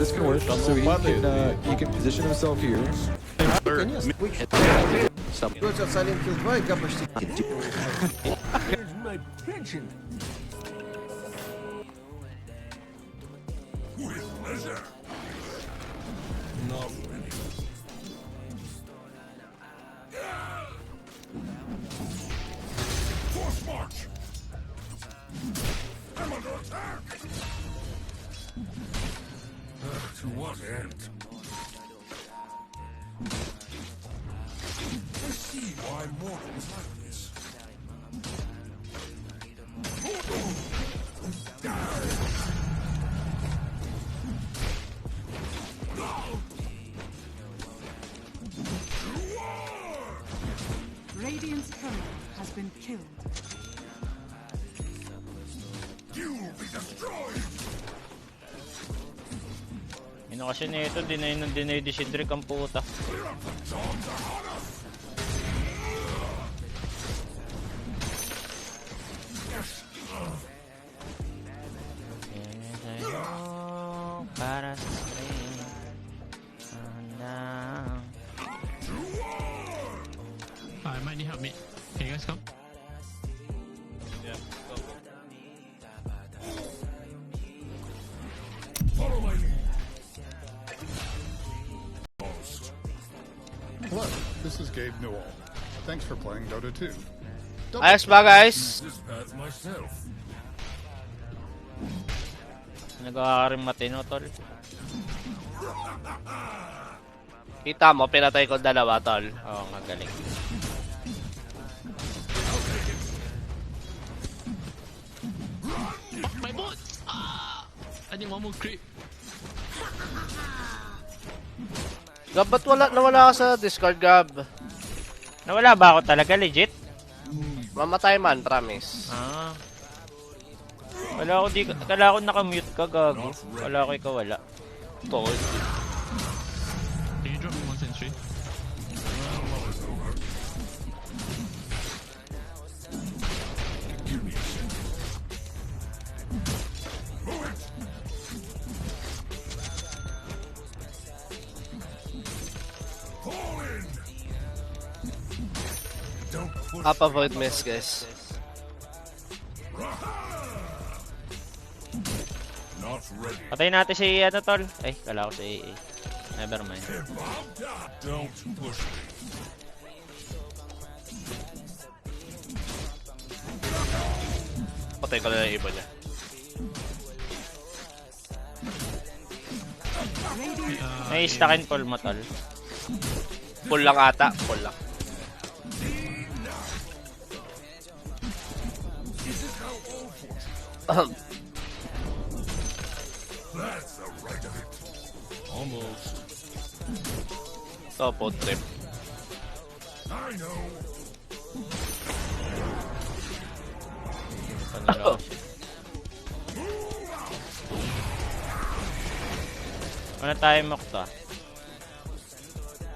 this can work. So he can position himself here. Против Silent Hill 2 игра почти... To what end? I see why mortals like this. Radiant's turret has been killed. You will be destroyed. Ino kasi nito, dinay di si Drake ang puta. Para sa screen. I might need help me. Can you guys come? Yeah, go. Follow my lead. Hello, this is Gabe Newell. Thanks for playing Dota 2. Ayos ba guys? This path myself. Nagawa ka rin matino, tol. Kita mo, pinatay ko dalawa, tol. Oo nga, galing. My bot! I need one more creep. Gab, ba't nawala ka sa Discord, Gab? Nawala ba ako talaga, legit? Mamatay man, promise. Ah. Kala ko nakamute ka, gago. Wala ko ikaw, wala. Tol. Can you drop me one century? Avoid miss, guys. Not ready. Patayin natin si ano, tol. Ay, kala ko si AA. Never mind. Don't push me. Patay ko na yung iba niya. May stack and pull mo, tol. Full lang ata. Full lang. That's the right of it. Almost. Topo trip. I know. Ano Ano tayo mock to?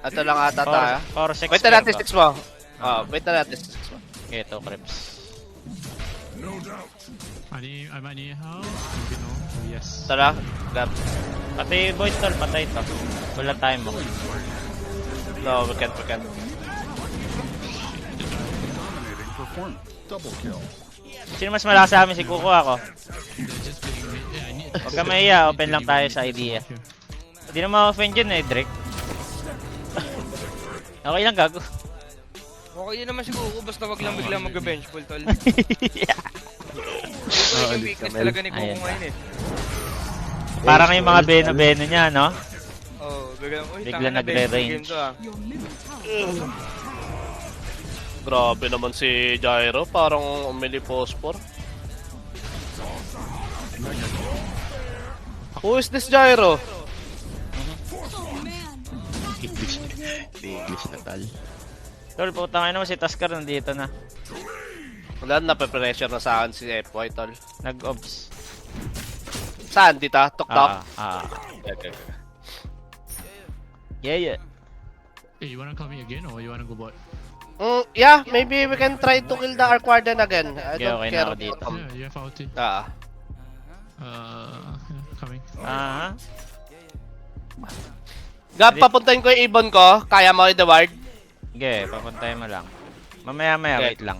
Ito lang ata tayo. Or 6 Wait na natin 6 mo. Wait na natin 6 mo. Ito, Crips. No doubt. I might need help. Maybe no. Oh, yes. Tara, Gab. Pati boys, tol, patay to. Wala tayo mock. No, we can't. Dominating performance. Double kill. Sino mas malakas sa amin? Si Kuko ako. They're just being yeah, I need Huwag ka mahiya, open lang tayo sa idea. Hindi na ma-offend yun eh, Drake. Okay lang, gago. Okay yun naman siguro, basta wag lang biglang mag-bench pull, tol. Yung weakness talaga ni Kuko ngayon eh. Parang yung mga beno-beno niya, no? Oo, Bigla nagre-range. Your middle tower. Grabe naman si Gyro. Parang umili phosphor. Who is this Gyro? English na tal. Tol, putang ina mo si Tasker nandito na. Wala na, pressure na sa akin si F-Boy, tol. Nag-obs. Saan? Dito? Tok-tok? Okay. Yeah. Hey, you wanna come here again or you wanna go bot? Yeah, maybe we can try to kill the Arc Warden again. I don't Okay, care. na ako dito. Yeah, you have ulti. Ah. Yeah, coming. Aha. Gab, papuntahin ko yung ibon ko. Kaya mo the ward. Sige, papuntahin mo lang. Mamaya, Okay. wait lang.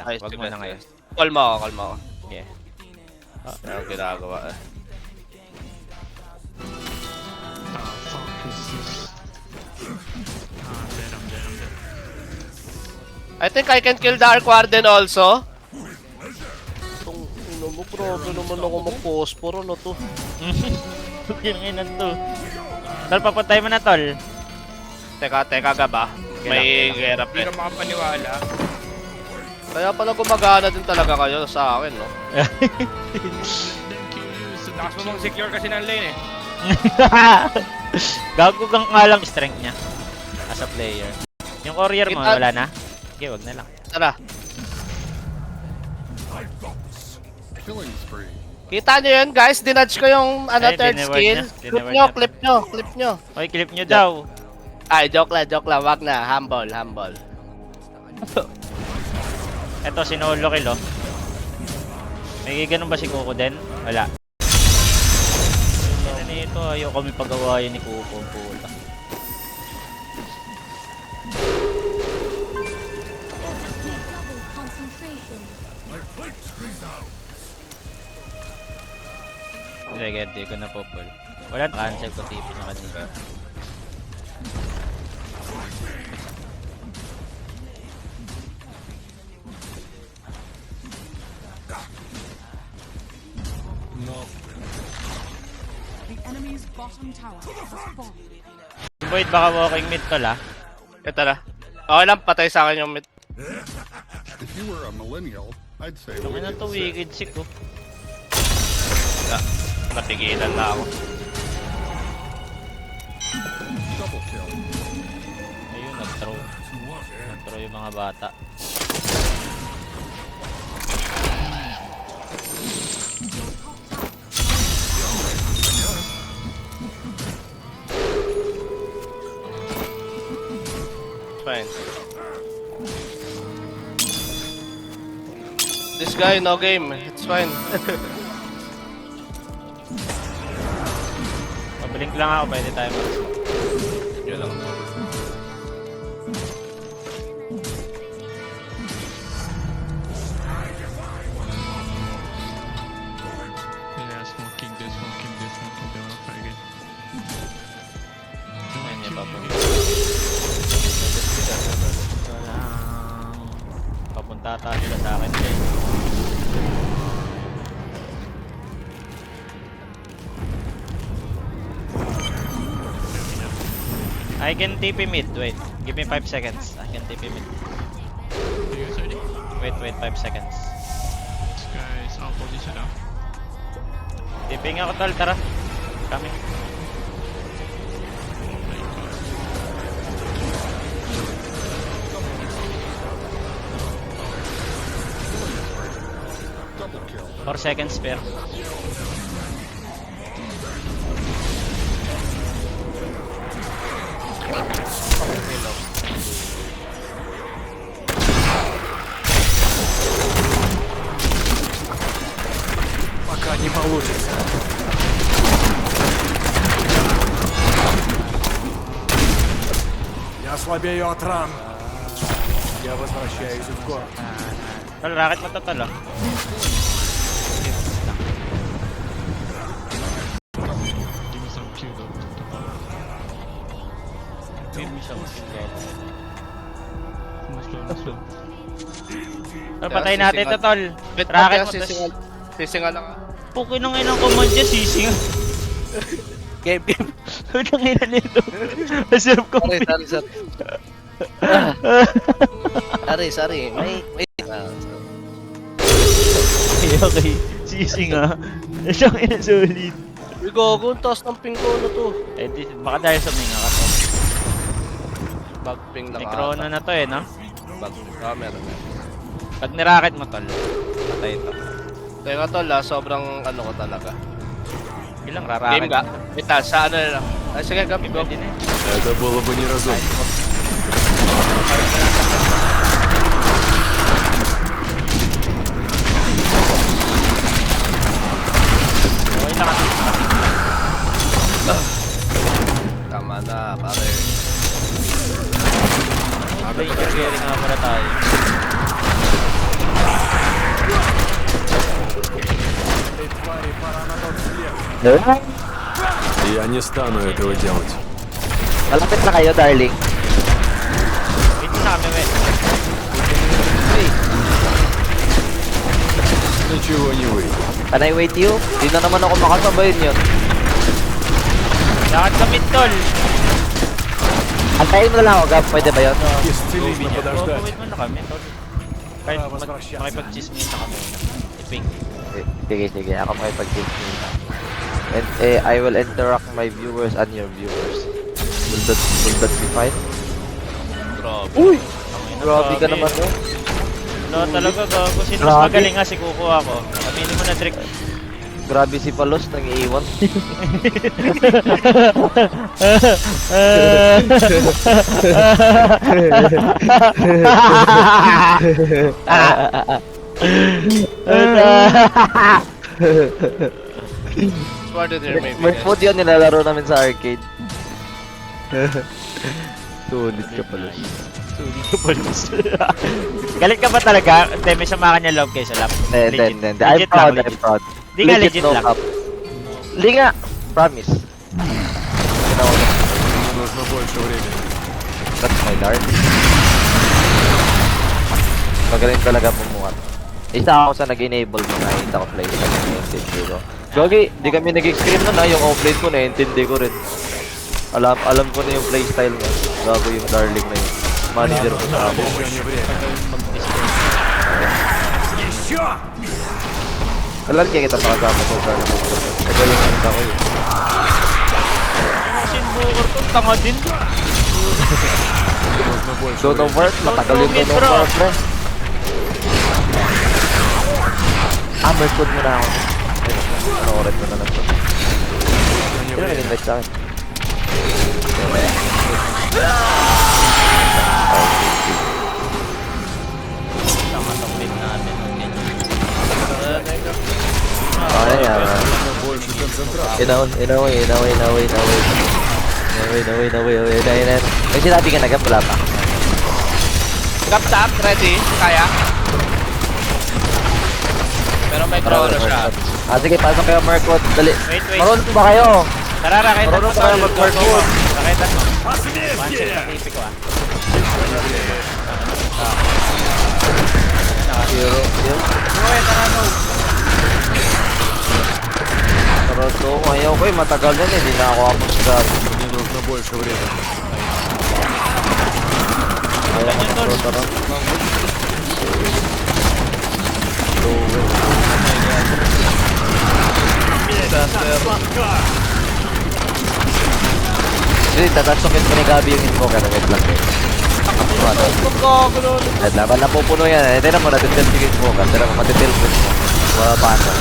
Ay, Wag sige, mo na sige. ngayon. Call mo ako. Sige. Ano ginagawa eh. Fuck is this? I'm dead. I think I can kill the Arc Warden also. Itong ino mo, grabe naman ako mag-phosphor. Ano to? Kinginan to. Tol, papuntahin mo na, tol. Teka, Gab ah. May gera Hindi ka makapaniwala. Kaya pala gumagana din talaga kayo sa akin, no? Lakas mo secure kasi ng lane eh. Gago kang nga lang strength niya. As a player. Yung courier mo, Kita- wala na? Okay, wag na lang. Tara. Killing spree. Kita nyo yun, guys? Dinudge ko yung Ay, third dineward skill. niya. Dineward niya. Clip nyo. Oy, clip nyo daw. Ay, joke lang. Wag na. Humble. Eto, sinolo kill, oh. May ganun ba si Kuko din? Wala. Ano nito? Ayoko may pag-awayan ni Kuko. Puta. Sige, di ko na po pull. Wala na cancel ko TP na kanina. The enemy's bottom tower has fallen. Void, baka walking mid tol, ah. Ito na. Okay lang, patay sa akin yung mid. If you were a millennial, I'd say Kami na to, wicked wicked sick, sick. oh. Napigilan na ako. Double kill. Ayun, nag-throw. Nag-throw yung mga bata. Fine. This guy, no game. It's fine. Pablink lang ako, pwede tayo mag-smoke. Yun lang. Yeah, smoking this, they wanna fight again. Ayun niya, papunta. Papunta ata sila sa akin din. I can TP mid, wait. Give me 5 seconds. I can TP mid. You guys ready? Wait, 5 seconds. This guy is out position now. TP nga ako tol, tara. Coming. Double kill. 4 seconds spare. Пока не получится. Я слабею от ран. Я возвращаюсь в город. Tol, rocket mo to tol, oh. Give me some kill though. Give me some kill. No slow. Tol, patayin natin to tol. Wait, Rocket mo to. sisingal lang. Pukin ng inang command dyan, sising. Game. Ang ina nito. Reserve ko. Sorry. May... Okay. Sising ah. Siyang ina solid. Uy, gago, ang taas ng ping ko na to. Eh, baka dahil sa minga ka to. Bag ping lang May chrono na to eh, no? Meron. Pag nirocket mo tol, patay to. Teka tol sobrang ano ko talaga. Ilang raraket. Game ka? Ita, sa ano na lang. Ay, sige, go. Pwede na eh. Это было бы неразумно. Okay na kasi. Tama na, pare. Danger carry nga muna tayo. Я не стану этого делать. Malapit na kayo, darling. Wait na kami, wait. Ничего не выйдет. Can I wait you? Di na naman ako makasabayin yun. Lakad kami, tol. Antayin mo na lang ako, Gab. Pwede ba yun? Исцели меня, подождать. Wait mo na kami, tol. Kahit Para возвращаться. makipag-chismis na kami. Iping. Sige, sige. Ako makipag-chismis na. And I will interact my viewers and your viewers. Will that be fine? Grabe. Uy! Grabe ka naman yun. No, talaga gago. Sino mas Grabe. magaling nga si Kuko ako? Aminin mo na, Trick. Grabe si Palos, nang-iiwan. Smarter there, maybe. May food yun nilalaro namin sa arcade. Sulit ka, Palos. Galit ka ba talaga? Hindi, may samakan niya love kayo sa lap. Hindi. I'm Legit proud, lang, I'm proud. Di nga, legit no lang. cap. Hindi nga, promise. Мне нужно больше времени. That's my lord. Magaling talaga bumuhat. Isa ako sa nag-enable mo, nakita ko play sa naiintindi ko. Gogi, di kami nag-scream nun ha, yung offlane ko naiintindi ko rin. Alam ko na yung playstyle niya. Gago yung darling na yun. Manager ko sa amin. Еще не время. Alam kaya kita makasama ko sa amin. Ito yung kanta ko yun. Sin Booker to, tanga din. Нужно больше Don't времени. over, matagal yung Don't don't bro. over, pre. Mercod mo na ako. Ano-oret mo na lang to. Sino nag-invite sa akin? Tanga tong lane natin. Okay, Больше концентрации. inaway. May sinabi ka na, Gab, wala pa. Gap tap, ready? Kaya? Pero may crawler siya. Sige, pasok kayo, Mercod. Dali. Wait. Marunong ba kayo? Tara, rakitan mo, Marunong tol. tayo mag-parkour. Rakitan mo. One shot na tipi ko, ah. Hero. Uy, tara, no. Pero so, ayaw ko matagal na hindi na ako apos sa... Мне нужно больше времени. Ayaw ko Tol. tara. Sige, tatasukin ko ni Gabi yung invoker. Wait lang. Wait lang, ba't napupuno yan? Tignan mo, natitil yung invoker. Tignan mo, matitil ko mo. Wala pa na.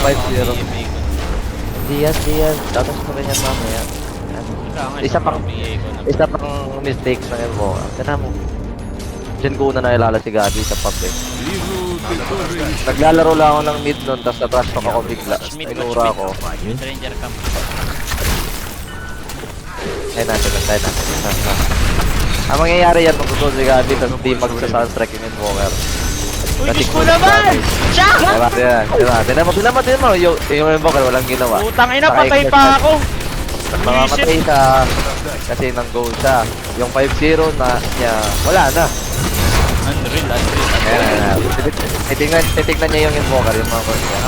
5-0. Diaz. Tapos ko rin yan mamaya. Isa pang mistake ng invoker. Tignan mo. Diyan ko una nailala si Gabi sa pub eh. Вижу, ты тоже ищешь. Naglalaro lang ako ng mid nun, tapos na-trash talk ako bigla. Inura ako. Mid ranger cam. Ay natin. Ang mangyayari yan, magsusunod si Gabi, tapos di magsa-soundtrack yung invoker. Uy, gusto ko naman! Siya! Diba? Tinan mo, yung invoker walang ginawa. Putang ina, patay pa ako! Mamamatay siya kasi nang goal siya. Yung 5-0 na niya, wala na. Unreal. Ayan. Titignan niya yung invoker, yung mga goal niya.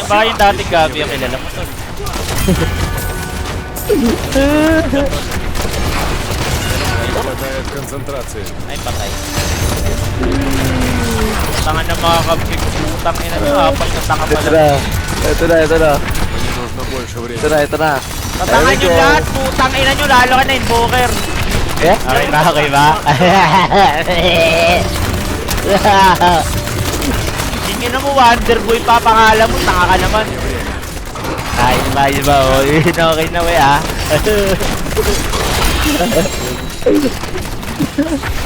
Baka yung dating Gabi ang kilala mo, tol. Не хватает концентрации. Ay, patay. Tanga na mga kabig. Putang ina nyo, apat na tanga pala. Ito na. Мне нужно больше времени. Ito na. Tatangan nyo lahat, putang ina nyo, lalo ka na invoker. Eh? Okay ba? Tingin na mo, Wonderboy pa pangalan mo, tanga ka naman. Ayun ba? Oh, yun, okay na, we, ah.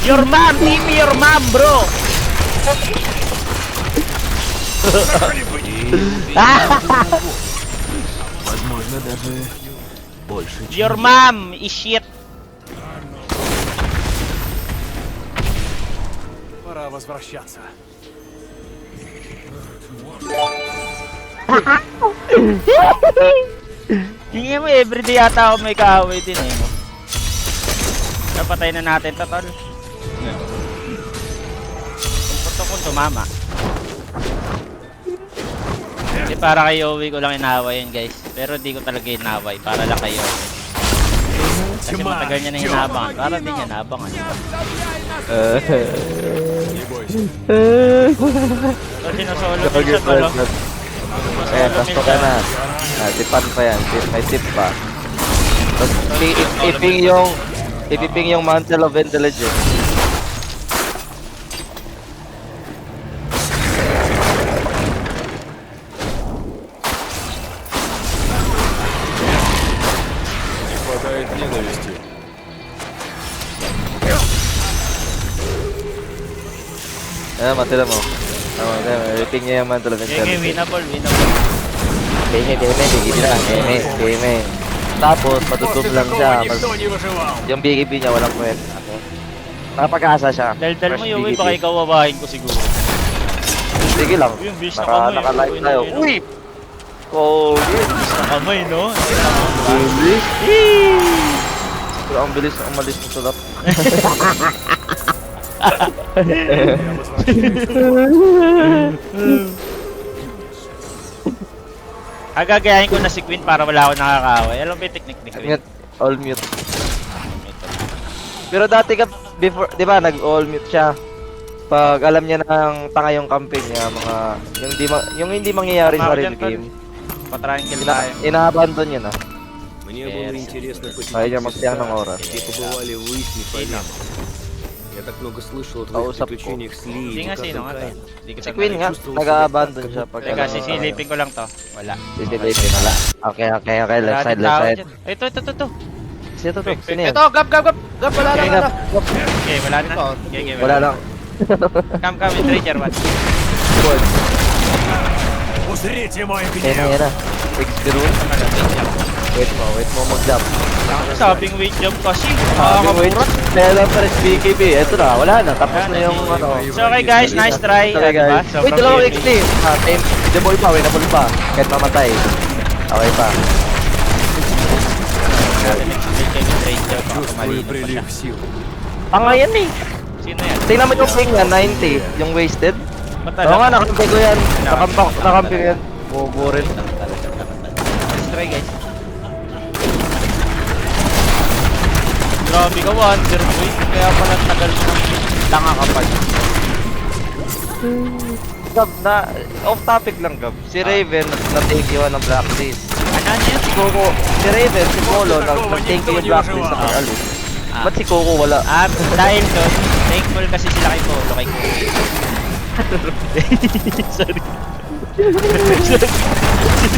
Your mom, team your mom, bro. Возможно, даже Your mom is shit. Пора возвращаться. Hindi mo, everyday yata ako may kaaway din eh. Napatay na natin to, tol. Puto ko tumama. Hindi, para kay Yowie ko lang inaway yun, guys. Pero di ko talaga inaway, para lang kay Yowie. Kasi matagal niya na hinabangan, para di niya nabangan. Не бойся. So, sinusolo ko siya, tol. Ayan, tasto ka na. Tipan pa yan. May tip pa. Tapos ipiping yung Mantle of Intelligence. Не хватает ненависти. Ayan, matila mo. Iping niya yung Mantle of Game, Intelligence. winnable, winnable. Game. Tapos, После matutum lang такого siya. никто не выживал. Yung BKB niya, walang kwenta. Nakapag-asa siya. Daldal mo, Fresh Yowie, BKB. baka ikaw wawahin ko siguro. Sige lang. Yung bilis na kamay. Naka-live Uy, tayo. uy, Uy! Kogi! Bilis na kamay, no? Bilis! Pero ang bilis na umalis ng sulap. Agagayahin ko na si Queen para wala ako nakakaaway. Alam mo yung technique ni Queen? Mute. All mute. Pero dati ka, before, di ba, nag-all mute siya. Pag alam niya nang tanga yung campaign niya, mga, yung hindi mangyayari Tama sa ako real dyan, tol. game, Patriangle tayo. ina-abandon niya na. Мне было интересно Kaya niya magsayang ng oras. где побывали вы с Михаилом. Я так много слышал о твоих Kausap ko. приключениях с Ли Hindi и nga sino Дикасом nga to. Каин. Hindi ko Si sa Queen nga, nag-abandon siya pag Teka, sisilipin ko lang to. Wala. Sisilipin, wala. Okay, left Wala side, din left tao side. dyan. Ito. Sino to? Sino yan? Ito, gap, wala Okay, na. Okay, wala na. Okay, Wala lang. Come, Stranger, what? Узрите мой Yan гнев. na. Fix rule. Wait mo mag-jump. Sabing wait jump kasi. Wait. Kaya lang pa rin BKB. Ito na, wala na. Tapos na yung ano. So okay guys, nice try. Okay Diba? guys. Wait, dalawang XP. Time. Demoy pa, winnable pa. Kahit mamatay. Okay pa. Чувствую прилив сил. Panga yan eh. Sino yan? Tingnan mo yung ping niya, 90. Yung wasted. Matala. Oo nga, nakampi ko yan. Nakampi ko yan. Bobo rin. Let's try guys. Grabe ka, Wonder Boy. Kaya pala tagal mo lang ka pa. Gab, off topic lang Gab. Si Raven, na-take yun ng blacklist. Ano yan? Si Coco, si Raven, si Polo, nag-take yung blacklist na pag-alis. Ba't si Coco wala? Dahil doon, thankful kasi sila kay Polo, kay Coco. Sorry.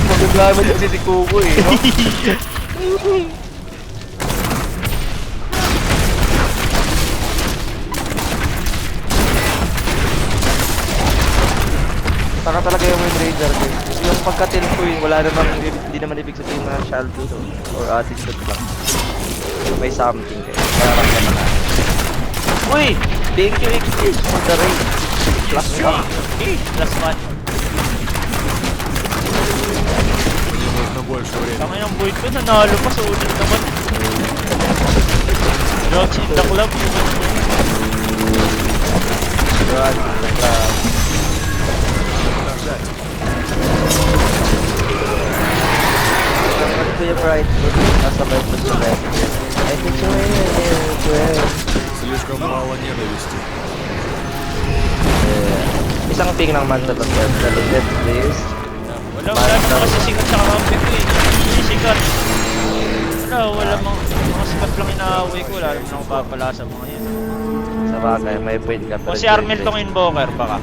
Magaglaman niya kasi si Coco eh, no? Taka talaga yung Wind Ranger din. Yung pagka-tilt ko yun, wala namang, hindi naman ibig sabihin na childhood or attitude lang. May something kayo. Parang naman na. Uy! Thank you, XP for the raid. Plus 1. Plus 1. Мне нужно больше времени. Tama yung void ko, nanalo pa sa ulit naman. Drugs in the club. To your right foot, nasa right foot sa left. I think so Слишком мало ненависти. Isang ping ng Mantle of Intelligence, please. Wala naman kasi sikat sa kakampi ko eh. Hindi sikat. Wala mga sikat lang inaaway ko. Wala naman akong papala sa mga yan. Sa bagay, may point ka. O si Armel tong invoker baka.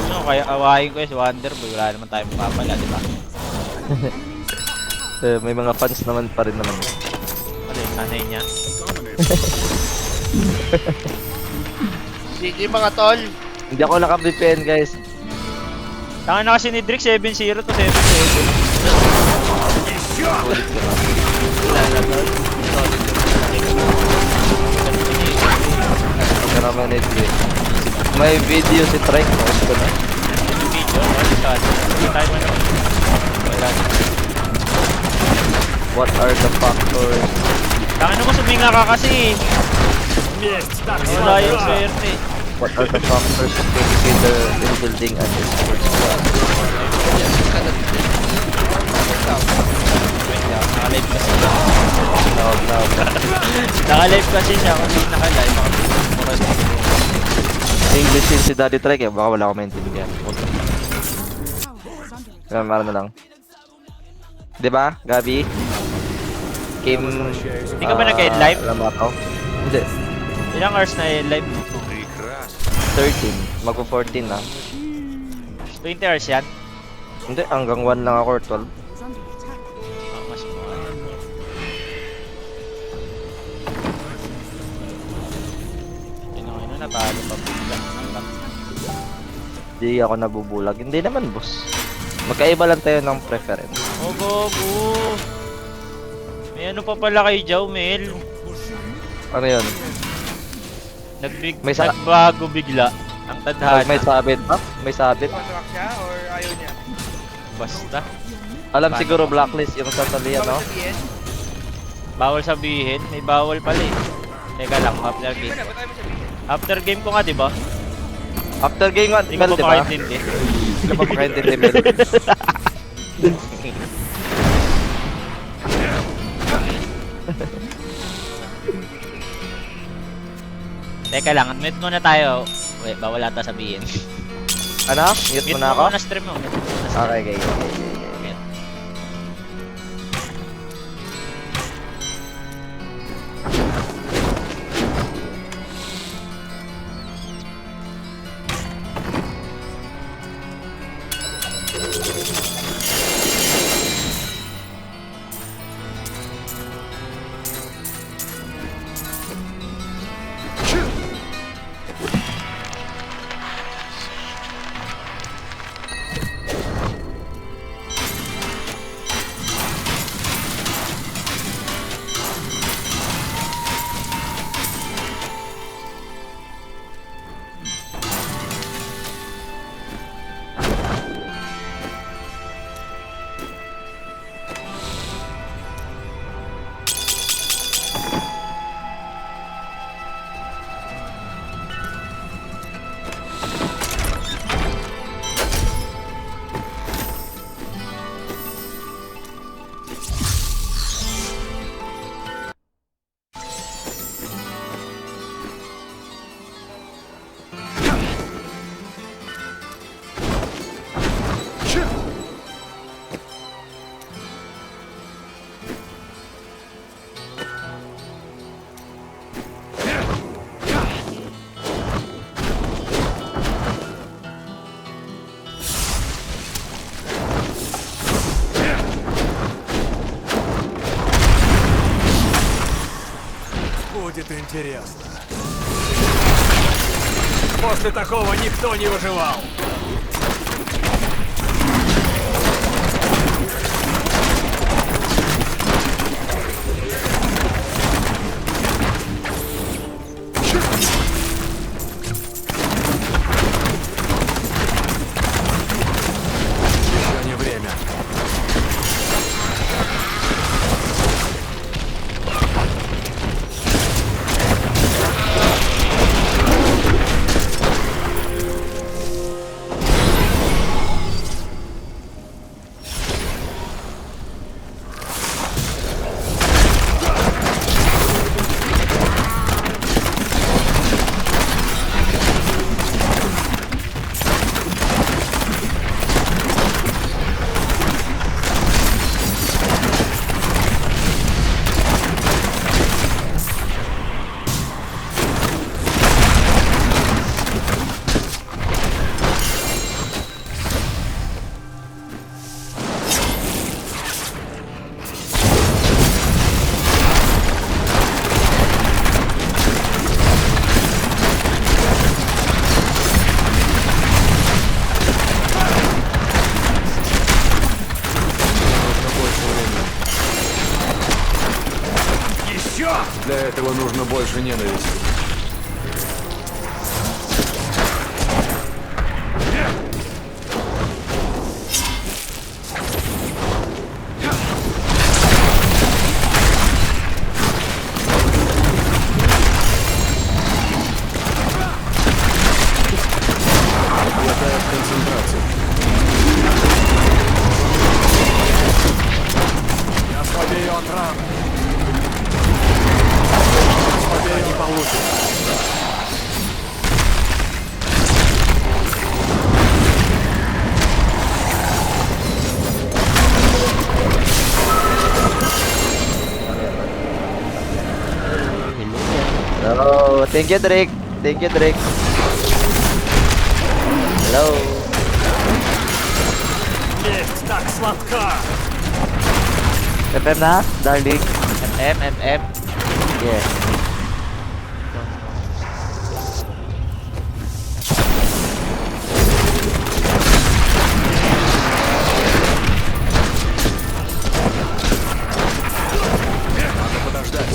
Ano, kaya awahin ko si Wonder Boy. Wala naman tayong papala, di ba? May mga fans naman pa rin naman. Ano yung nanay niya? Sige mga tol. Hindi ako naka-VPN guys. Tanga na kasi ni Drake 7-0 to 7-7. Ulit ka na. Huwag ka naman edit. May video si Trike, noos ko na. Video, hindi tayo man. Wala. What are the factors? Tanga na mo, suminga ka kasi. Wala yung swerte. What are the factors to consider in building an esports squad? Naka-live kasi siya. Now. Naka-live kasi siya. Kasi naka-live. English yun si Daddy Trike eh, baka wala akong maintindihan. Tower is under attack. Mara na lang. Diba, Gabi? Kim... Hindi ka ba nag-end live? Alam mo ako? Hindi. Ilang hours na live? 13. Magpo-14 na. 20 hours yan? Hindi, hanggang 1 lang ako or 12. Is under attack. Ah, mas mga. Ano, natalo pa po. Hindi ako nabubulag. Hindi naman, boss. Magkaiba lang tayo ng preference. Oh, gogo! May ano pa pala kay Jao, Mel? Ano yun? May sa- Nagbago bigla ang tadhana. May sabit ba? May sabit? Contract siya or ayaw niya? Basta. Alam siguro blacklist yung sasalihan, no? Sabihin? Bawal sabihin. May bawal pala eh. Teka lang, after game. Ba't ayaw mo sabihin? After game ko nga, di ba? After game 1, Hindi Mel, ko di pa ba? makaintindi. Hindi ka ba makaintindi, Mel? Teka lang, mute muna tayo. Wait, bawal ata sabihin. Ano? Mute Mute mo na ako? muna stream mo. Mute mo muna stream. Okay. Mute. Будет интересно. После такого никто не выживал. Еще не время. Для этого нужно больше ненависти. Хватает концентрации. Я слабею от раны. Слабее не получится. Hello. Thank you, Drake. Thank you, Drake. Hello. Есть так сладка. FM na, darling. MM. Yeah. Надо подождать.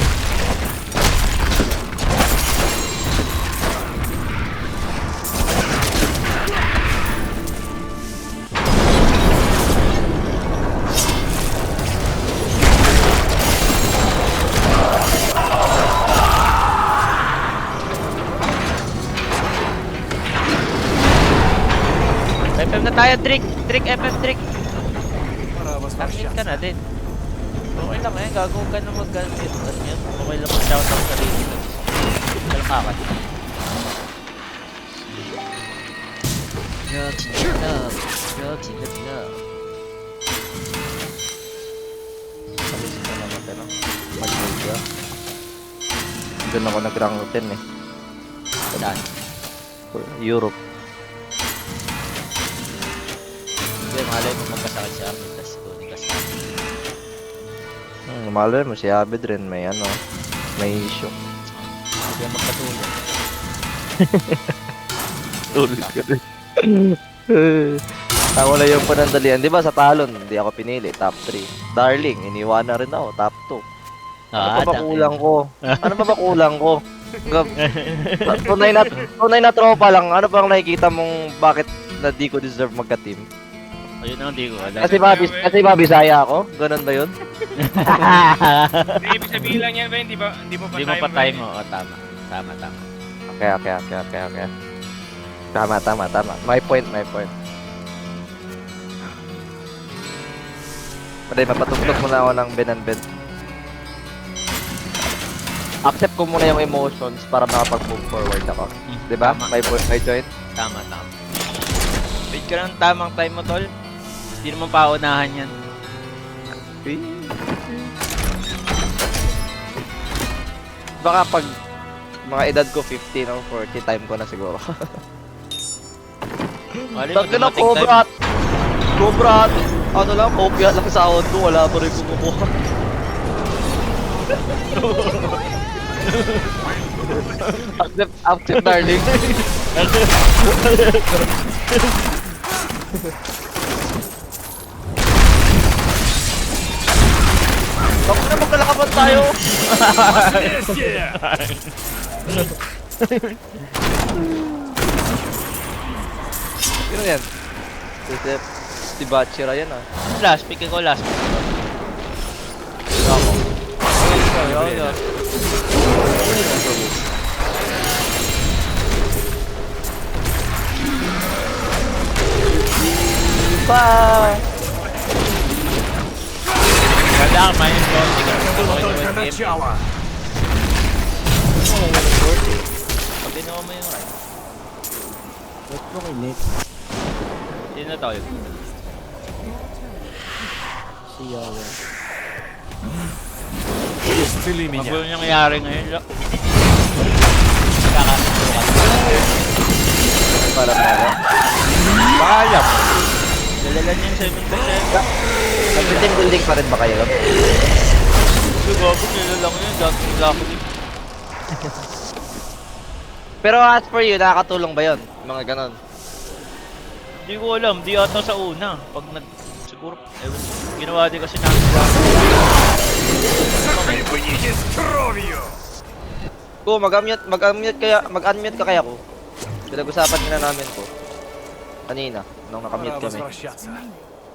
FM na tayo, Trick! Trick, FM, Trick! Пора Target возвращаться. ka na din. Okay lang eh, gago ka na mag-gamit. Ano yan? Okay lang mag-shout out sa rin. Kalakakan. Alis na naman ano. Mag-media. Doon ako nag-rank 10 eh. Saan? Europe. Hindi, malay mo magkasakit si Armin. Tapos kunin ka sa akin. Malay mo si Abed rin may ano. May issue. Hindi ka magkatulong. Ulit ka rin. Ako na yung panandalian. Di ba sa talon, hindi ako pinili. Top 3. Darling, iniwan na rin ako. Top 2. Ano pa ba kulang ko? Ano pa ba kulang ko? Tunay na tropa lang. Ano bang nakikita mong bakit na di ko deserve magka-team? Ayun ang hindi ko alam. Kasi ba Bisaya ako? Ganun ba yun? Hindi, ibig sabihin lang yan ba, hindi mo Hindi mo patay mo. O, tama. Tama. Okay. Tama. My point. Pwede mapatugtog muna ako ng Ben and Ben. Accept ko muna yung emotions para makapag-move forward ako. Diba? Tama. May joint. Tama. Wait ka lang tamang time mo, tol. Hindi naman paunahan yan. Baka pag mga edad ko 50 o 40 time ko na siguro. Mali mo, Tagka na dumating time. Cobra! Ano lang, kopya lang sa sahod ko, wala pa rin kumukuha. accept darling. Bakit na magkalakaban tayo? Sino yan? Si Bachira yan ah. Last pick ko, last pick. Ako. Ayun. Pa! Ganda ka, minus 40 ka. Только начало. Pag ginawa mo yung right. Ba't mo kilit? Yun na tayo. Si Yawa. Исцели меня. Magulo niyang nangyari ngayon. Para. Kaya mo. Dalalan niya yung 7%. Nag-team building pa rin ba kayo? Siguro, nilalang yun. Dati nila ako din. Pero as for you, nakakatulong ba yun? Mga ganon. Hindi ko alam. Di ata sa una. Pag siguro Puro, ewan, ginawa din kasi namin. Хлебните с кровью! Ko, mag-unmute ka kaya ko. Pinag-usapan nila namin ko. Kanina, nung Пора nakamute kami. возвращаться.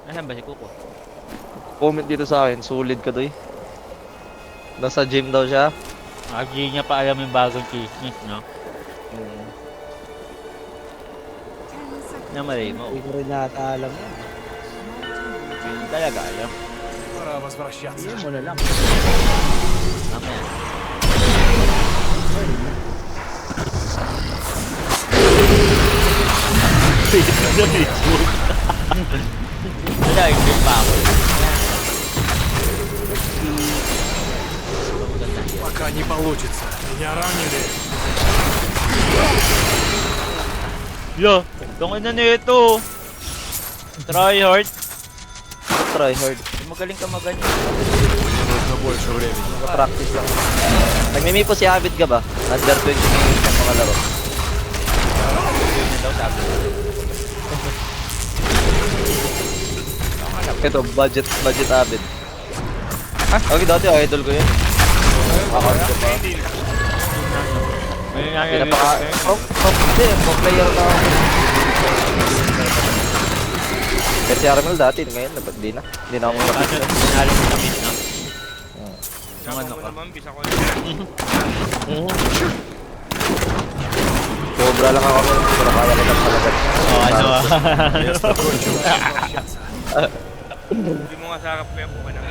Nasaan ba si Kuko? Comment dito sa akin, solid ka doy. Nasa gym daw siya. Hindi niya pa alam yung bagong chismis, no? Namalay mo. Hindi ko rin nata alam yan. Hindi talaga alam. Пора возвращаться. Hindi mo na lang. Mamaya. Wala, hindi pa ako. Пока не получится. Меня ранили. Yo, tungin na nito. Try hard. Try hard. Magaling ka maganyan. Нужно больше времени. Practice lang. Nagmimi po si Abid ka ba? Under 20 minutes ang mga laro. Yun na daw sabi. Ito, budget Abid. Okay, dati idol ko yun. Account ko pa. May nangyari. Hindi, pro-player na ako. Kasi Armel dati, ngayon, di na. Hindi na ako Ano, makapit. sinalo mo sa mid, no? Yung ano Ako ka? naman, bisa ko Sobra lang ako, pero kaya ko lang talaga. Oh, ano ah. Место кончилось. Возвращаться. Hindi mo nga sarap kaya po ka naman.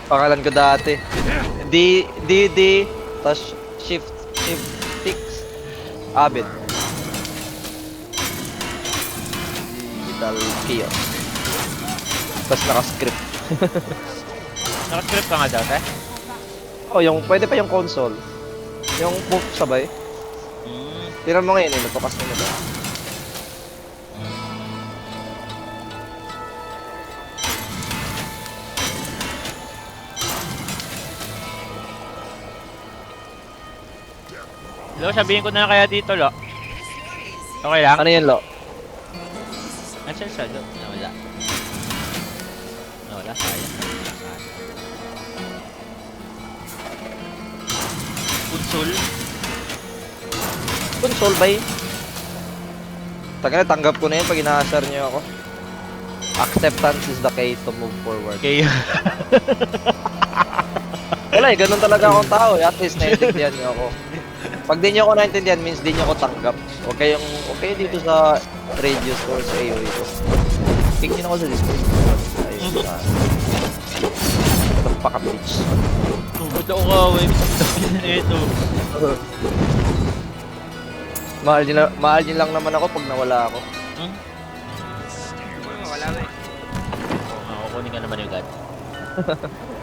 Pangalan ko dati. D, tas shift 6, Abid. Digital Chaos. Tas naka-script. Naka-script ka nga dati? Oh, pwede pa yung console. Yung book sabay. Tinan mo ngayon eh, natukas na nito. Lo, sabihin ko na kaya dito, Lo. Okay lang? Ano yun, Lo? Nasaan siya, Lo? Nawala. Nawala, sayang. Console? Console ba yun? Taga na, tanggap ko na yun pag ina-assar niyo ako. Acceptance is the key to move forward. Okay. Wala eh, ganun talaga akong tao eh. At least naiintindihan niyo ako. Pag di niyo ako naintindihan, means di niyo ako tanggap. Okay dito sa radius or sa AoE ko. Pick niyo na ako sa Discord. Ayun na. Pagpaka-bitch. Ba't ako kawin? Ito. Mahal niyo lang naman ako pag nawala ako. Wala na eh. Kukunin ka naman yung god.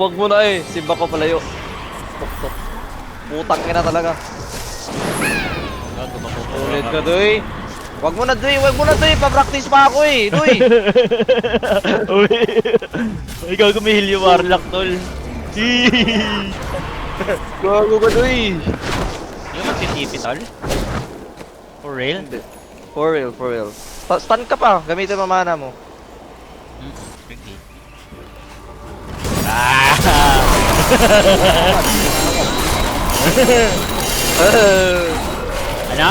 Huwag mo na eh, si Bako palayo. Tok. Putang ina talaga. Ulit ka, Doy. Wag mo na, Doy. Pa-practice pa ako eh, Doy. Uy. Ikaw kumihil yung warlock, tol. Gago ka, Doy. Yung mag-TP, tol? For real? For real. Stun ka pa, gamitin mo mana mo. Okay. Ah! Ano?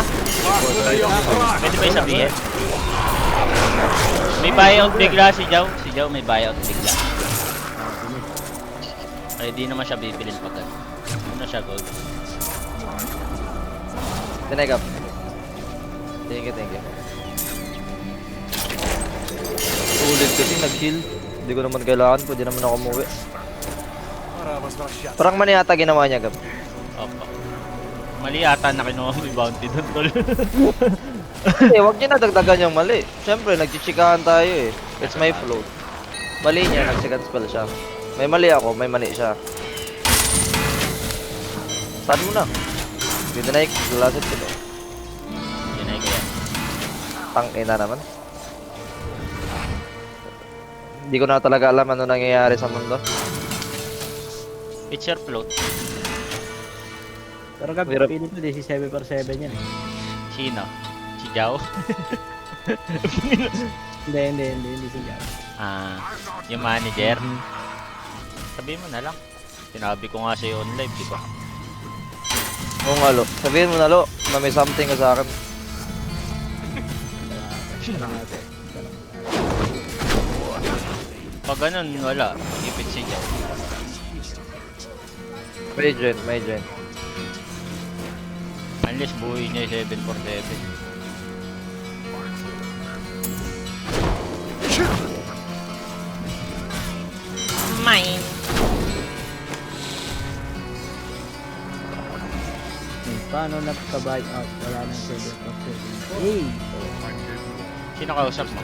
Pwede ba yung sabihin? May buyout bigla si Jow. Si Jow may buyout bigla. Ay, di naman siya bibilin pagkat. Ano siya, gold? Tinegap. Thank you. Ulit kasi nag-heal. Hindi ko naman kailangan, pwede naman ako umuwi. Пора возвращаться. Parang mali yata ginawa niya, Gab. Opo. Mali ata na kinuha mo yung bounty doon, tol. Wag niya nadagdagan yung mali. Siyempre, nagchichikahan tayo eh. It's my float. Mali niya, nag-second spell siya. May mali ako, may mali siya. Saan mo na? Hindi na lalasot ko to. Ginay ko yan. Tangina naman. Hindi ko na talaga alam ano nangyayari sa mundo. It's your float. Pero Gab, Hirap. piling ko 17/7 yan. Sino? Si Jao? Hindi si Gab. Yung manager. Sabihin mo na lang. Sinabi ko nga sa'yo on live, di ba? Oo nga, Lo. Sabihin mo na, Lo, na may something ka sa akin. Pag ganun, wala. Ipit si Jao. May gen. Unless buhay niya yung 7/7. Mine! Paano nagka-buy out? Wala nang 7/7. Hey! Sino kausap mo?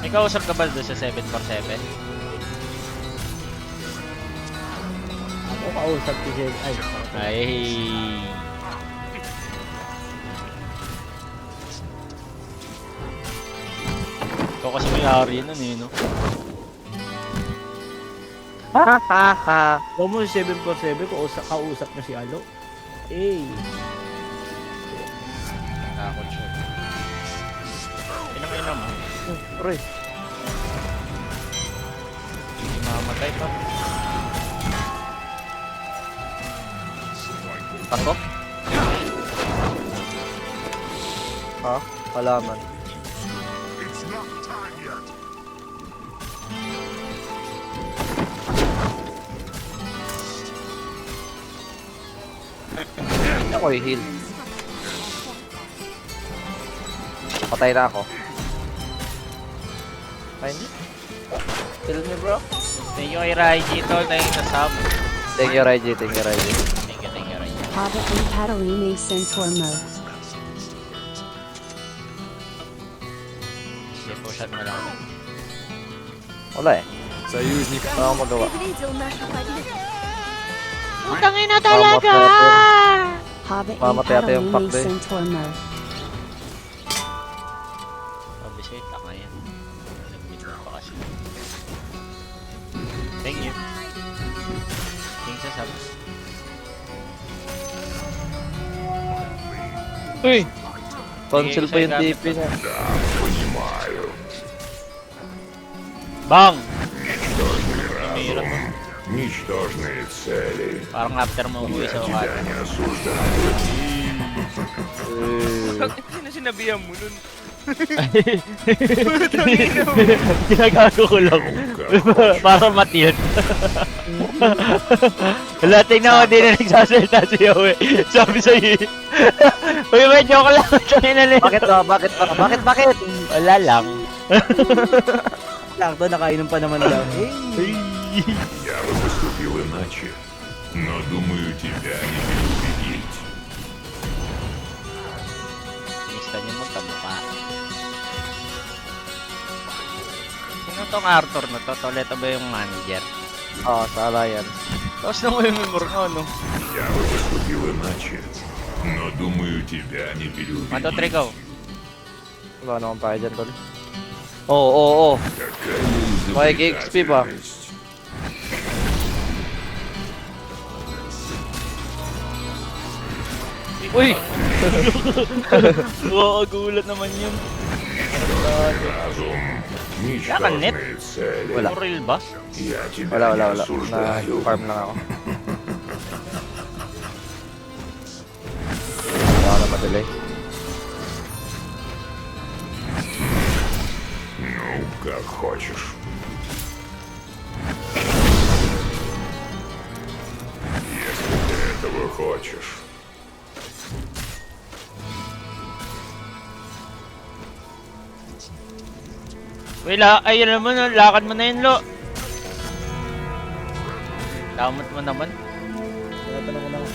May kausap ka ba doon sa 7/7? Ako kausap si Jed. Ay. Ikaw kasi may ari nun eh, no? Huwag mo si 7/7, kausap niya si Alo. Hey! Takot siya. Pinang-ina mo. Pre. Hindi mamatay pa. Takot? Ha? Halaman. It's not time yet. Ako i-heal. Patay na ako. Ay, hindi. Heal me, bro. Thank you kay Raiji, tol. Thank you sa sub. Thank you, Raiji. Thank you, Raiji. Hobbit and Catalina Centaur mode. Sige, push out mo lang. Wala eh. Союзник. Wala akong magawa. Utangin na talaga! Hobbit and Mamatay ata yung Catalina pack eh. Centaur mode. Obviously, taka yan. Nag-video pa kasi. Thank you. Thanks sa sub. Uy! Cancel pa yung Sige, TP niya. Bang! Mira mo. Ничтожные цели. Parang after mo umuwi sa Okada. Не осуждаю. Sino sinabihan mo nun? Ginagago ko lang. Para matiyan. Wala, tingnan mo, di na nagsasalita siya eh. Sabi sa'yo eh. Uy, may joke lang. Bakit ba? Bakit? Wala lang. Sakto, nakainom pa naman lang. Hey! Я бы поступил иначе, но думаю, тебя не переубедить. Gusto niyo magkamukha. Sino tong Arthur na to? Toleto ba yung manager? Oo, sa Alliance. Tapos na mo yung memory ko, no? Я бы поступил иначе, но думаю, тебя не 1, 2, 3, переубедить. go. Wala naman tayo dyan, tol. Oo. Какая May XP ba? изобретательность. Uy! Gulat naman yun. Разум. Nakanet? Ничтожные цели. Wala. Real ba? Я тебя Wala. не Na осуждаю. farm lang ako. Wala na madelay. Ну, как хочешь. Если ты этого хочешь. Wala, ayun naman, lakad mo na yun, Lo. Damot mo naman. Tinatanong ko lang.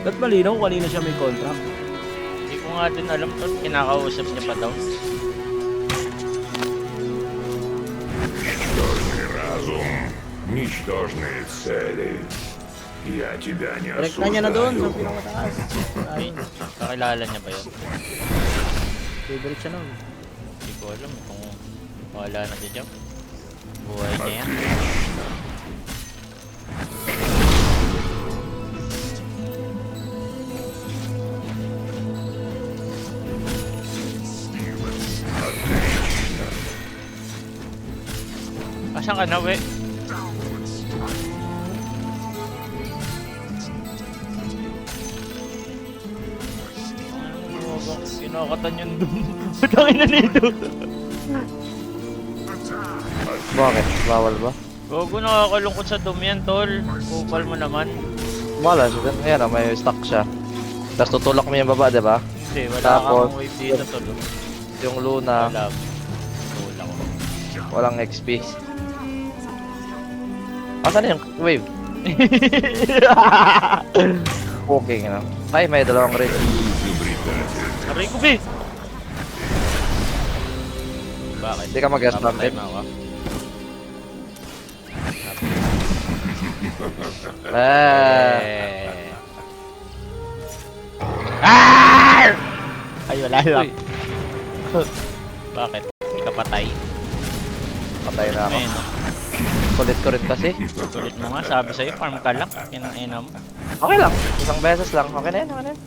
Ba't malinaw kung kanina siya may contract? Hindi ko nga din alam to, kinakausap niya pa daw. Ничтожный разум. Ничтожные цели. Я тебя не Direct na niya na doon sa осуждаю. pinakamataas. Ay, kakilala niya ba yun? Favorite siya nun. Hindi ko alam kung wala na si Jump. Buhay niya yan. Asan ka na, we? Kinakatan yun dun. Pagkakin na nito. Bakit? Bawal ba? Gogo, nakakalungkot sa dumi yan, tol. Kupal mo naman. Wala siya. Ayan, may stock siya. Tapos tutulak mo yung baba, diba? Hindi, wala Tapos, kang wave dito, tol. Yung Luna, Wala. Wala ko. walang XP. Asan yung wave? Okay na. Ay, may dalawang rin. Aray ko, be! Bakit? Hindi ka mag-guess Papatay natin. mo ako. Eh. Ay, wala lang. Bakit? Hindi ka patay? Patay na ako. Ayun, no? Kulit ko rin kasi. Tulit mo nga, sabi sa'yo, farm ka lang. Kinang-ina mo. Okay lang. Isang beses lang. Okay na yun, okay na yun.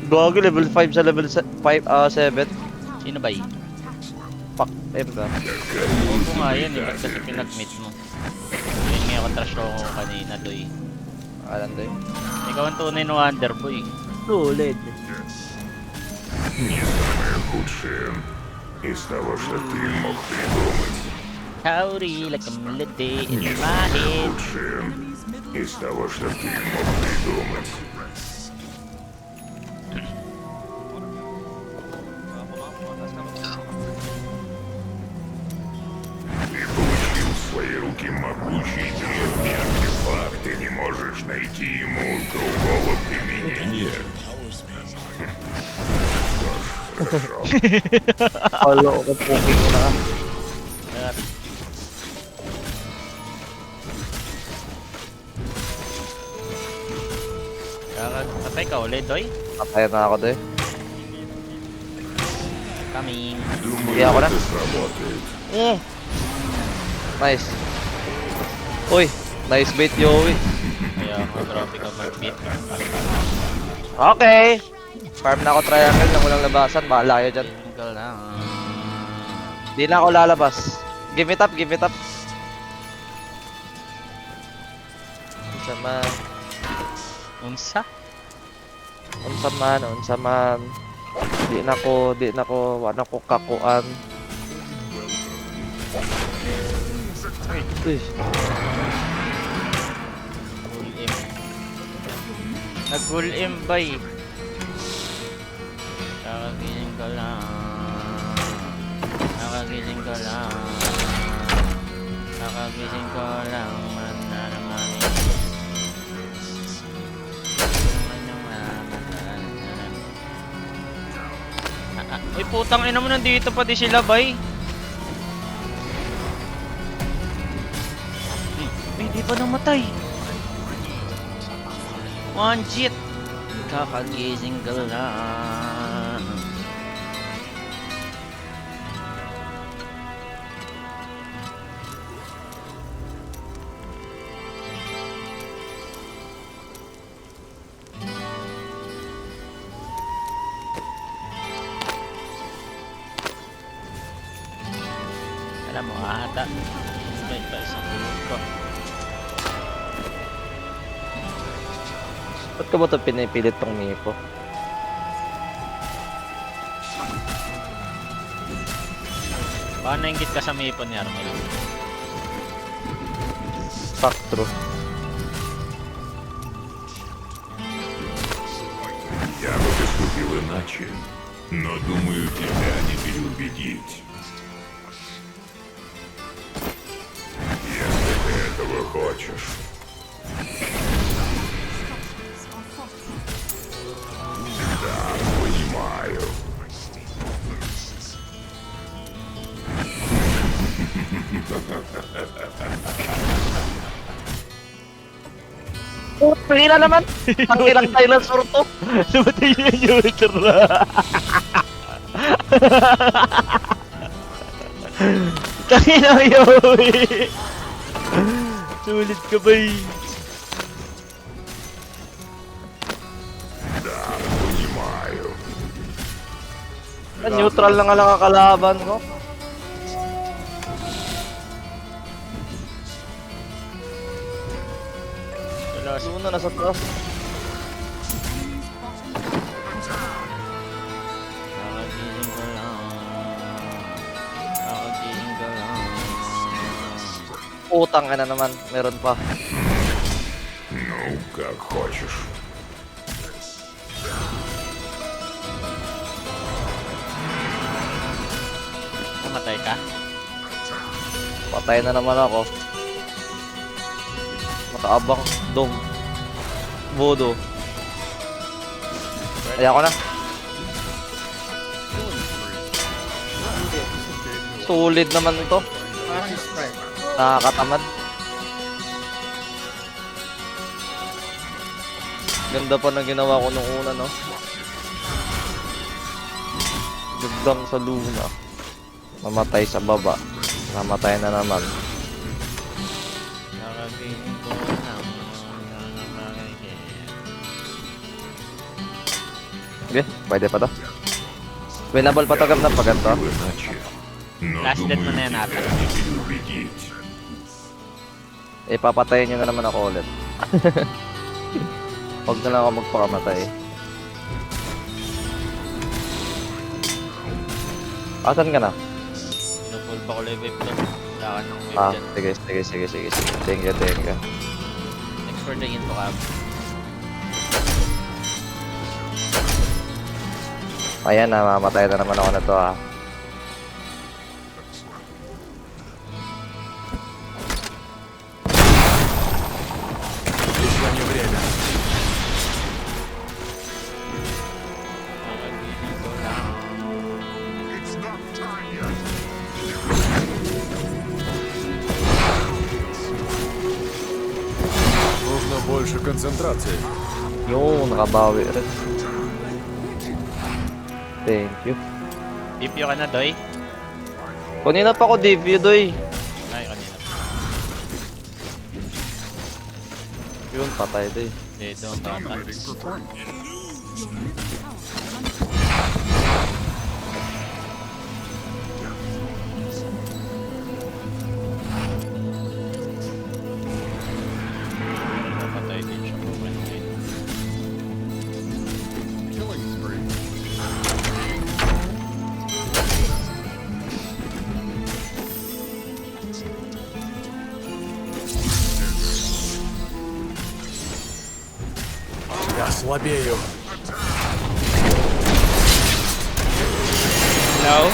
Gogo, level 5 sa level 7. Sino ba yun? Fuck, ayun ba? Huwag ko nga yun, eh. Ba't kasi pinag-meet mo? Yun nga ako trash talk ko kanina, doy. Alam doy. Ikaw ang tunay na Wonderboy. Sulit. Не самое худшее из того, что ты мог придумать. Howdy, like a melody in Не my самое head. худшее из того, что ты мог придумать. Ты получил в свои руки могучий древний артефакт, и не можешь найти ему другого применения. Что ж, хорошо. Halo ko poking na. Ayan. Patay ka ulit, doy? Patay na ako doy. Coming. Hindi ako na. Это сработает. Nice. Uy, nice bait Joey. Kaya ako, grabe ka mag-beat. Okay. Farm na ako triangle nang walang labasan. Bahala kayo dyan. Tinggal lang. Di na ako lalabas. Give it up, give it up. Unsa man, Unsa? unsa man, unsa man. Di na ko, wala ko kakuan. Uy, Gul-im. Nag-gul-im ba eh? Nakagiling ko lang. Nakagiling ko lang. Nakagiling ko lang. Man na naman. Uy, putang ina mo, nandito pa di sila, bay. Hindi pa namatay. One shit. Kakagising ka lang. Alam mo, ata. Sabay pa isang tulog ko. ba't ka ba ito pinipilit tong Mipo? Baka nainggit ka sa Mipon ni Armel. Fuck true. Я бы поступил иначе, но думаю, тебя не переубедить. Если ты этого хочешь. Да, понимаю. Oh, pahira naman! Ang ilang dinosaur to! Namatay niya yung ultra. Tangina mo yun eh. Sulit ka ba eh? Да, понимаю. Neutral na nga lang ang kalaban ko. Luna, nasa taas. Kakagising ko lang. Kakagising ko lang. Utang ka na naman, meron pa. Ну, как хочешь. Namatay ka? Patay na naman ako. Nakaabang dong. Bodo. Kaya ko na. Solid naman ito. Nakakatamad. Ganda pa na ginawa ko nung una, no? Gandang sa Luna. Mamatay sa baba. Namatay na naman. Kakagising ko lang. Okay, pwede pa to. Winnable pa to gam na pag ganito. Иначе. Но Last death mo na yan думаю, ata. тебя не переубедить. Papatayin nyo na naman ako ulit. Huwag na lang ako magpakamatay. Asan ka na? Pinupull pa ko lang yung wave doon. Wala ka ng wave Ah, dyan. sige. Thank you. Thanks for the info, Cab. Ayan na, mamatay na naman ako na to ah. Еще не время. Kakagising ko lang. Нужно больше концентрации. Yung nakabawi rin. Thank you. DPO ka na, Doy? Kanina pa ako DPU doy. Ay, kanina. Yun, patay doy. Dito, bata. Dominating performance. Napatay din siya po. Killing spree. Я слабею. Hello?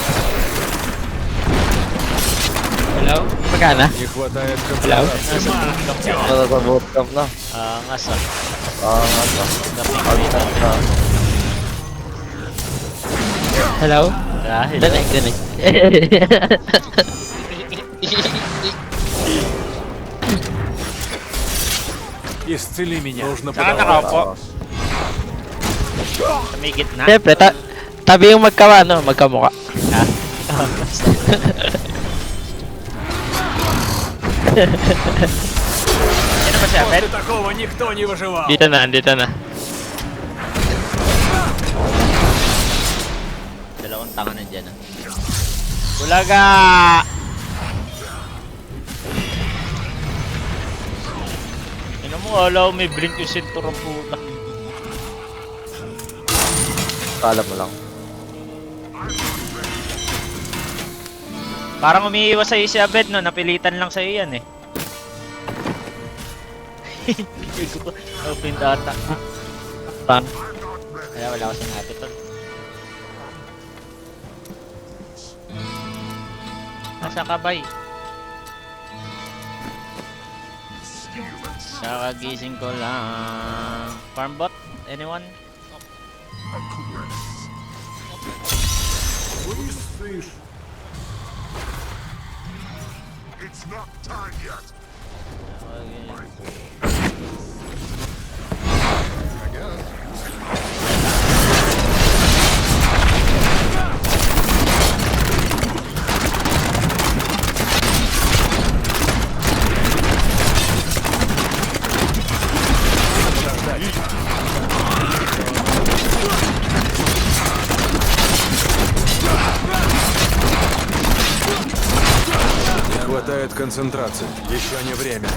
Hello? Magkana? Не хватает Hello? концентрации. Nasa sa bootcamp na. Ngasa. Ano. Alt-tab na. Hello? Dinig. Исцели меня. Нужно Saka подавать. nakaupo. Sa may gitna. Siyempre, tabi yung magkamukha. Yan na ba siya, Pet? После такого никто не выживал. Dito na. Dalawang tanga na dyan. Bulaga! Ano mo, alaw may blink yung sintura puta. Kala mo lang. Parang umiiwas sa'yo si Abed, no? Napilitan lang sa'yo yan, eh. Open data. Pan. Kaya wala ko sinabi to. Nasa kabay. Kakagising ko lang. Farm bot? Anyone? I guess. Не хватает концентрации. Еще не время.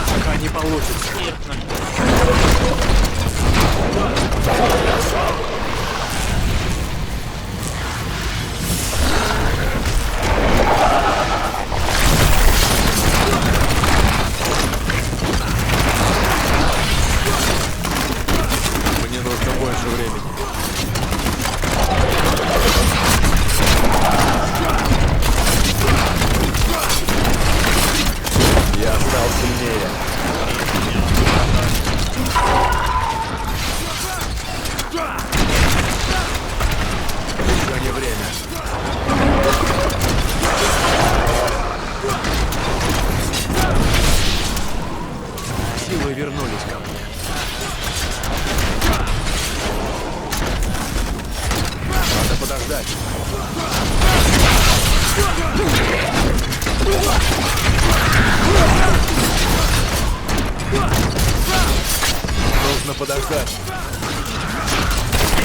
Пока не получится. Мне нужно больше времени. Я стал сильнее. Еще не время. Силы вернулись ко мне. Надо подождать. Нужно подождать.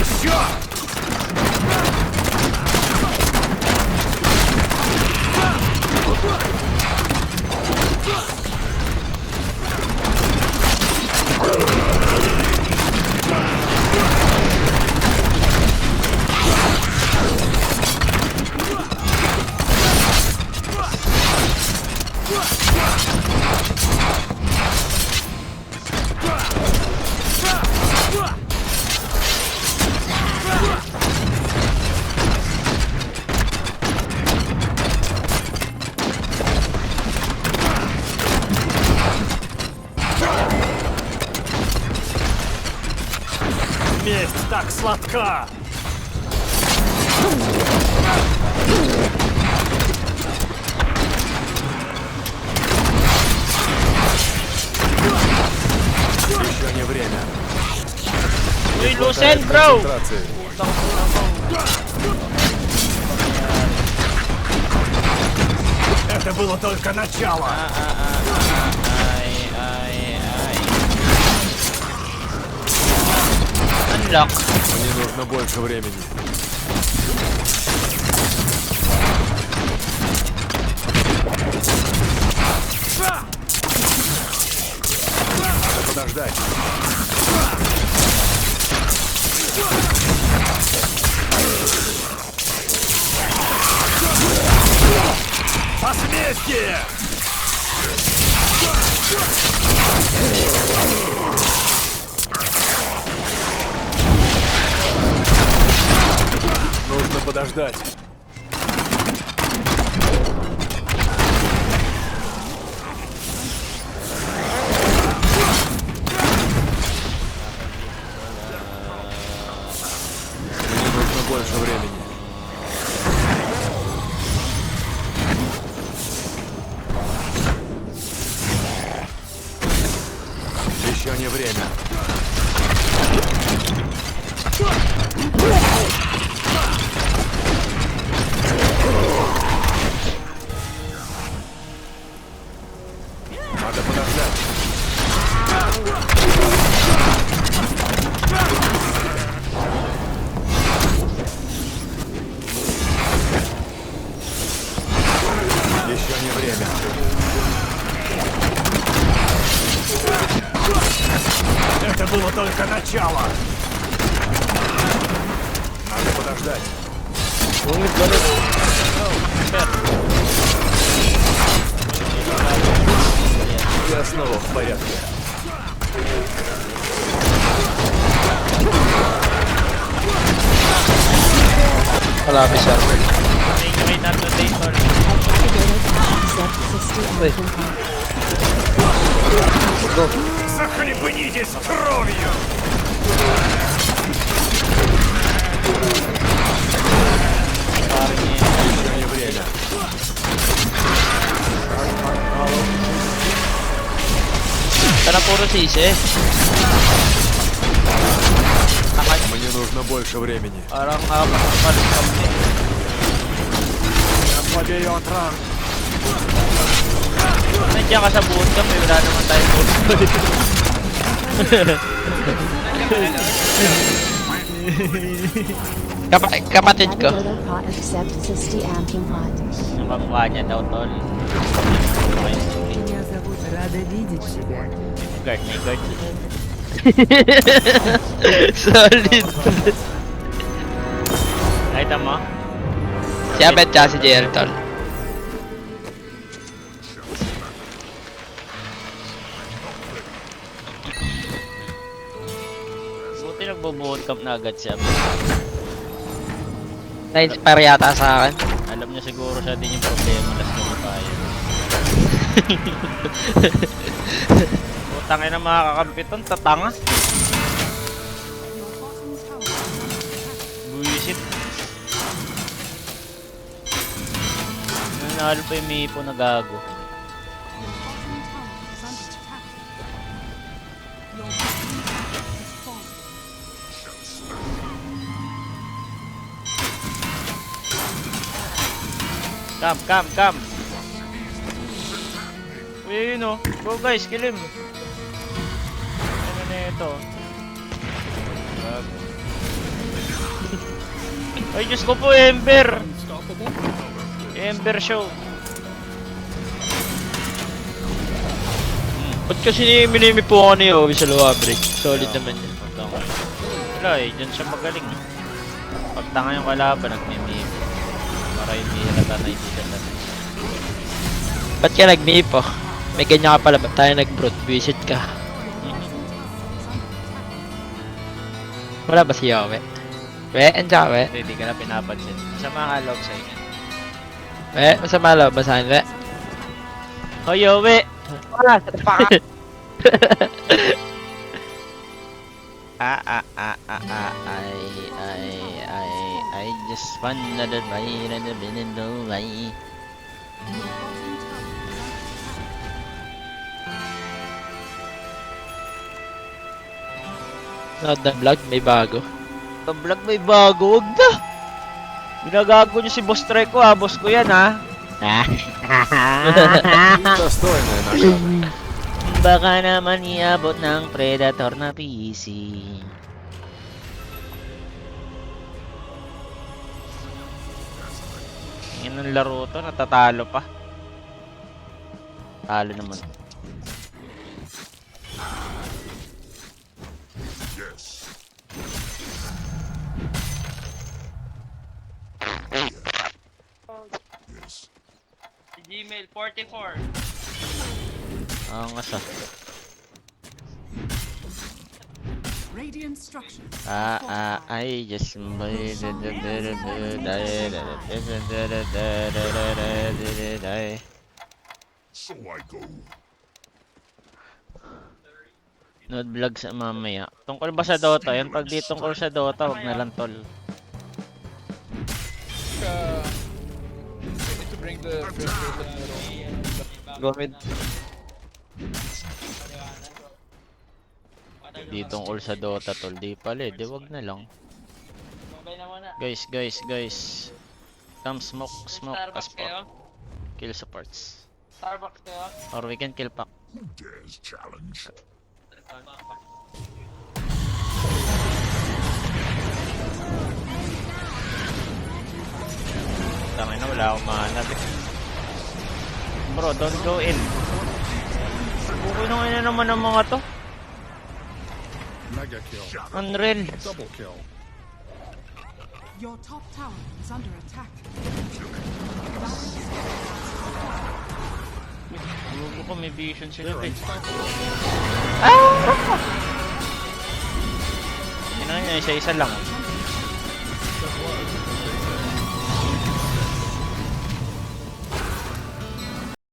Еще! Месть так сладка! Еще не время. Uy, Lucen, bro! Концентрации. Это было только начало. Unlock. Мне нужно больше времени. Надо подождать. Возмездие! Нужно подождать. Мне нужно больше времени. Еще не время. Надо подождать. Еще не время. Это было только начало. Надо подождать. Я снова в порядке. Marami siya. May rotator. Захлебнитесь кровью! Еще не время. Sana puro sisi. Мне нужно больше времени. Parang makapalit kami. Я слабею от ран. Nandiyan ka sa buod kami, wala naman tayo buod. Kapatid ko. Ang pamukha niya daw, tol. Okay. Guard, may guard. Solid. Nakita mo? Si Abed tsaka si JL, tol. Buti nagbo-boot camp na agad siya. Na-inspire yata sa akin. Alam niya siguro siya din yung problema. Last na tayo. Putang ina mga kakampiton, tatanga. Buisit. Nanalo pa yung Mipo na gago. Come. Uy, no. Go guys, kill him. Ano na ito? Ay, Diyos ko po, Ember! Ember show. Ba't kasi minimi po ako ni Owi sa low break? Solid naman yan. Wala eh, dyan siya magaling. Pagtanga yung kalaban, nagmimipo. Para hindi halata na hindi ka natin. Ba't ka nag-mipo? May ganyan ka pala, ba't tayo nag-brood? Visit ka. Wala ba si Owi? Andiyan ka, Hindi ka na pinapansin. Masama nga loob sa inyo. Masama loob ba sa akin, Hoy, Yowe! Wala, sa tapak! I just wanna the fire and the window way. Not the vlog, may bago. Sa vlog may bago, wag na! Ginagago niyo si Boss Treco ha, boss ko yan ha. Baka naman iabot ng Predator na PC. Yan ang laro to, natatalo pa. Talo naman. Gmail 44. Ang asa. Radiant structures. I just So I go. Nood vlog sa mamaya. Tungkol ba sa Dota? Yan pag di tungkol sa Dota, wag na lang tol. Gomid. Di tungkol sa Dota tol, di pala eh, di wag na lang. Guys. Come smoke support. Kill supports. Starbucks kayo? Or we can kill pack. Who dares challenge? Tangin na, wala akong mana. Bro, don't go in. Okay na naman ang mga to. Mega kill. Unreal. Double kill. Your top tower is under attack. Lugo ko, may vision sila eh. Yan na, isa-isa lang.